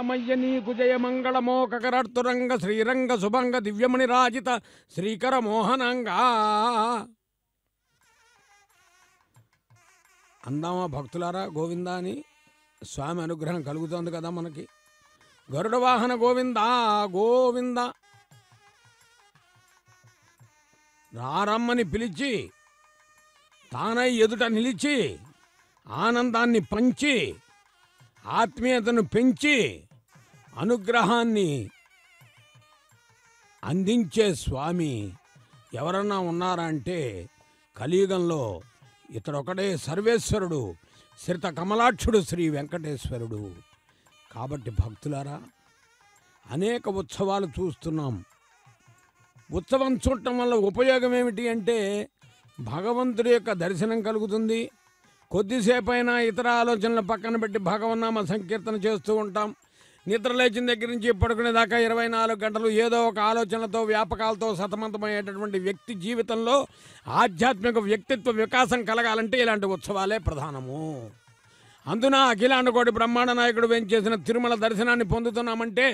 మయ్య నీకు జయ మంగళమోకరర్తురంగ శ్రీరంగ శుభంగ దివ్యమణి రాజిత శ్రీకర మోహనంగా. అందామా భక్తులారా గోవిందా అని. స్వామి అనుగ్రహం కలుగుతోంది కదా మనకి. గరుడ వాహన గోవిందా గోవింద. రారమ్మని పిలిచి తానై ఎదుట నిలిచి ఆనందాన్ని పంచి ఆత్మీయతను పెంచి అనుగ్రహాన్ని అందించే స్వామి ఎవరన్నా ఉన్నారా అంటే కలియుగంలో ఇతడొకడే సర్వేశ్వరుడు, శ్రిత కమలాక్షుడు శ్రీ వెంకటేశ్వరుడు. కాబట్టి భక్తులారా అనేక ఉత్సవాలు చూస్తున్నాం. ఉత్సవం చూడటం వల్ల ఉపయోగం ఏమిటి అంటే భగవంతుడి యొక్క దర్శనం కలుగుతుంది. కొద్దిసేపైనా ఇతర ఆలోచనలు పక్కన పెట్టి భగవన్నామ సంకీర్తన చేస్తూ ఉంటాం. నిద్ర లేచిన దగ్గర నుంచి పడుకునేదాకా 24 గంటలు ఏదో ఒక ఆలోచనలతో వ్యాపకాలతో సతమతమయ్యేటటువంటి వ్యక్తి జీవితంలో ఆధ్యాత్మిక వ్యక్తిత్వ వికాసం కలగాలంటే ఇలాంటి ఉత్సవాలే ప్రధానము. అందున అఖిలాండ కోటి బ్రహ్మాండ నాయకుడు వెంచేసిన తిరుమల దర్శనాన్ని పొందుతున్నామంటే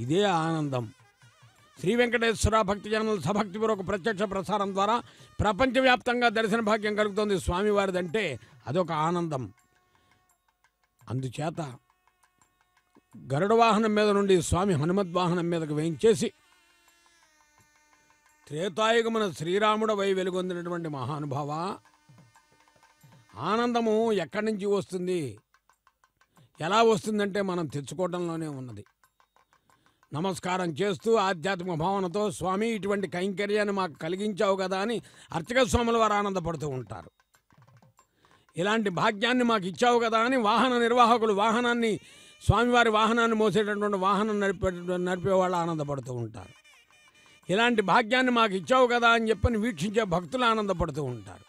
ఇదే ఆనందం. శ్రీ వెంకటేశ్వర భక్తి జనముల సభక్తిపూర్వక ప్రత్యక్ష ప్రసారం ద్వారా ప్రపంచవ్యాప్తంగా దర్శన భాగ్యం కలుగుతోంది స్వామివారిదంటే అదొక ఆనందం. అందుచేత గరుడ వాహనం మీద నుండి స్వామి హనుమద్వాహనం మీదకు వేయించేసి త్రేతాయుగమున శ్రీరాముడు వై వెలుగొందినటువంటి మహానుభావ, ఆనందము ఎక్కడి నుంచి వస్తుంది, ఎలా వస్తుందంటే మనం తెచ్చుకోవడంలోనే ఉన్నది. నమస్కారం చేస్తూ ఆధ్యాత్మిక భావనతో స్వామి ఇటువంటి కైంకర్యాన్ని మాకు కలిగించావు కదా అని అర్చక స్వాముల వారు ఆనందపడుతూ ఉంటారు. ఇలాంటి భాగ్యాన్ని మాకు ఇచ్చావు కదా అని వాహన నిర్వాహకులు వాహనాన్ని స్వామివారి వాహనాన్ని మోసేటటువంటి వాహనం నడిపేవాళ్ళు ఆనందపడుతూ ఉంటారు. ఇలాంటి భాగ్యాన్ని మాకు ఇచ్చావు కదా అని చెప్పని వీక్షించే భక్తులు ఆనందపడుతూ ఉంటారు.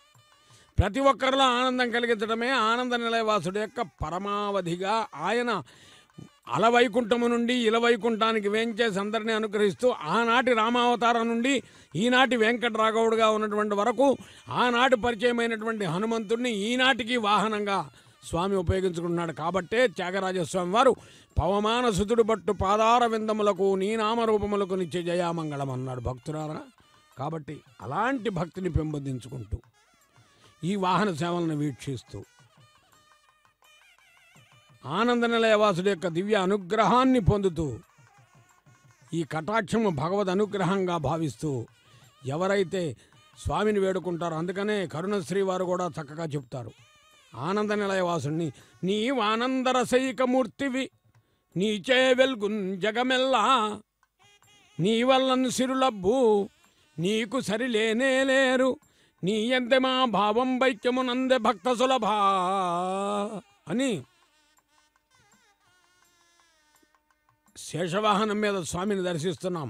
ప్రతి ఒక్కరిలో ఆనందం కలిగించడమే ఆనంద నిలయవాసుడు యొక్క పరమావధిగా ఆయన అలవైకుంఠము నుండి ఇలవైకుంఠానికి వేంచేసి అందరినీ అనుగ్రహిస్తూ ఆనాటి రామావతారం నుండి ఈనాటి వెంకటరాఘవుడుగా ఉన్నటువంటి వరకు ఆనాటి పరిచయమైనటువంటి హనుమంతుడిని ఈనాటికి వాహనంగా స్వామి ఉపయోగించుకుంటున్నాడు. కాబట్టే త్యాగరాజస్వామి వారు పవమాన సుతుడు బట్టు పాదార విందములకు నీ నామరూపములకు నిత్య జయామంగళం అన్నాడు భక్తురారా. కాబట్టి అలాంటి భక్తిని పెంపొందించుకుంటూ ఈ వాహన సేవలను వీక్షిస్తూ ఆనంద నిలయవాసుడి యొక్క దివ్య అనుగ్రహాన్ని పొందుతూ ఈ కటాక్షము భగవద్ అనుగ్రహంగా భావిస్తూ ఎవరైతే స్వామిని వేడుకుంటారో, అందుకనే కరుణశ్రీ వారు కూడా చక్కగా చెప్తారు ఆనంద నిలయవాసుడిని, నీవానందరసైకమూర్తివి నీచే వెల్గున్ జగమెల్లా నీ వల్లను సిరులబ్బు నీకు సరిలేనే లేరు నీ ఎంతే మా భావం బైక్యమునందే భక్త సులభా అని శేషవాహనం మీద స్వామిని దర్శిస్తున్నాం.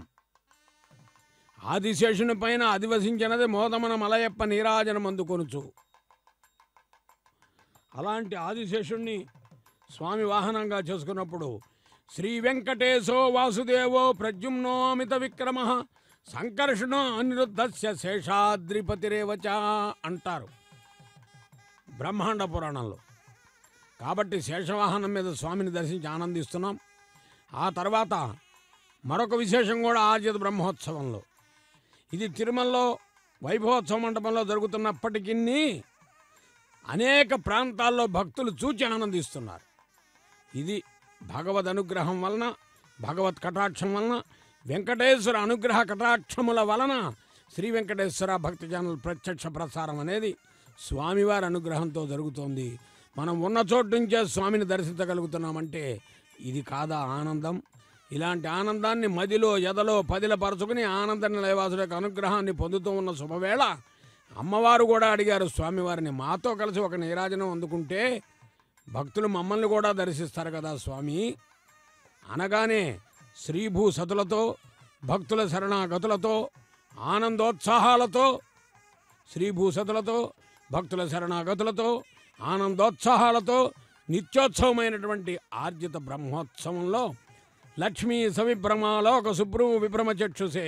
ఆదిశేషుని పైన అధివసించినది మోదమన మలయప్ప నీరాజనం అందుకొనుచు. అలాంటి ఆదిశేషుణ్ణి స్వామి వాహనంగా చేసుకున్నప్పుడు శ్రీ వెంకటేశో వాసుదేవో ప్రద్యుమ్నో అమిత విక్రమ సంకర్షణో అనిరుద్ధస్య శేషాద్రిపతిరేవచ అంటారు బ్రహ్మాండ పురాణంలో. కాబట్టి శేషవాహనం మీద స్వామిని దర్శించి ఆనందిస్తున్నాం. ఆ తర్వాత మరొక విశేషం కూడా ఆర్జిత బ్రహ్మోత్సవంలో, ఇది తిరుమలలో వైభవోత్సవ మండపంలో జరుగుతున్నప్పటికీ అనేక ప్రాంతాల్లో భక్తులు చూచి ఆనందిస్తున్నారు. ఇది భగవద్ అనుగ్రహం వలన, భగవత్ కటాక్షం వలన, వెంకటేశ్వర అనుగ్రహ కటాక్షముల వలన శ్రీ వెంకటేశ్వర భక్తి ఛానల్ ప్రత్యక్ష ప్రసారం అనేది స్వామివారి అనుగ్రహంతో జరుగుతోంది. మనం ఉన్న చోటు నుంచే స్వామిని దర్శించగలుగుతున్నామంటే ఇది కాదా ఆనందం? ఇలాంటి ఆనందాన్ని మదిలో ఎదలో పదిలపరుచుకుని ఆనంద నిలయవాసుడి యొక్క అనుగ్రహాన్ని పొందుతూ ఉన్న శుభవేళ అమ్మవారు కూడా అడిగారు స్వామివారిని, మాతో కలిసి ఒక నీరాజనం అందుకుంటే భక్తులు మమ్మల్ని కూడా దర్శిస్తారు కదా స్వామి అనగానే శ్రీభూ సతులతో భక్తుల శరణాగతులతో ఆనందోత్సాహాలతో, శ్రీభూసతులతో భక్తుల శరణాగతులతో ఆనందోత్సాహాలతో నిత్యోత్సవమైనటువంటి ఆర్జిత బ్రహ్మోత్సవంలో లక్ష్మీ సవిభ్రమాలోక శుభ్రము విభ్రమ చక్షుసే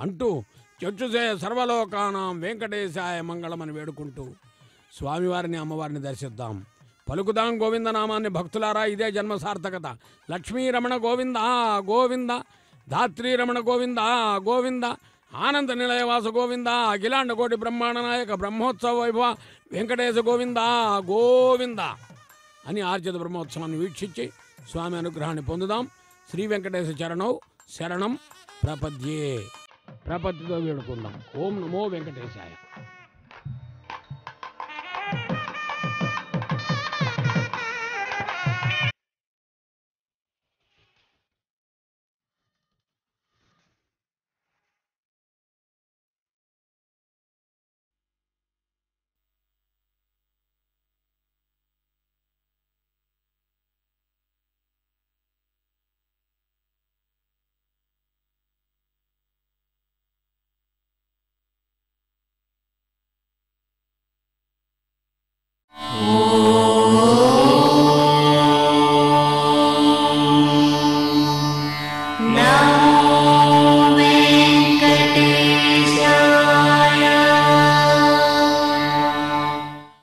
అంటూ చక్షుసే సర్వలోకానాం వెంకటేశాయ మంగళమని వేడుకుంటూ స్వామివారిని అమ్మవారిని దర్శిద్దాం. పలుకుదాం గోవిందనామాన్ని భక్తులారా, ఇదే జన్మ సార్థకత. లక్ష్మీరమణ గోవింద గోవింద, ధాత్రీరమణ గోవింద గోవింద, ఆనంద నిలయవాస గోవింద, అఖిలాండ కోటి బ్రహ్మాండ నాయక బ్రహ్మోత్సవ వైభవ వెంకటేశ గోవింద గోవింద అని ఆర్జిత బ్రహ్మోత్సవాన్ని వీక్షించి స్వామి అనుగ్రహాన్ని పొందుదాం. శ్రీ వెంకటేశ చరణౌ శరణం ప్రపద్యే. ప్రపత్తితో వేడుకుందాం. ఓం నమో వెంకటేశాయ.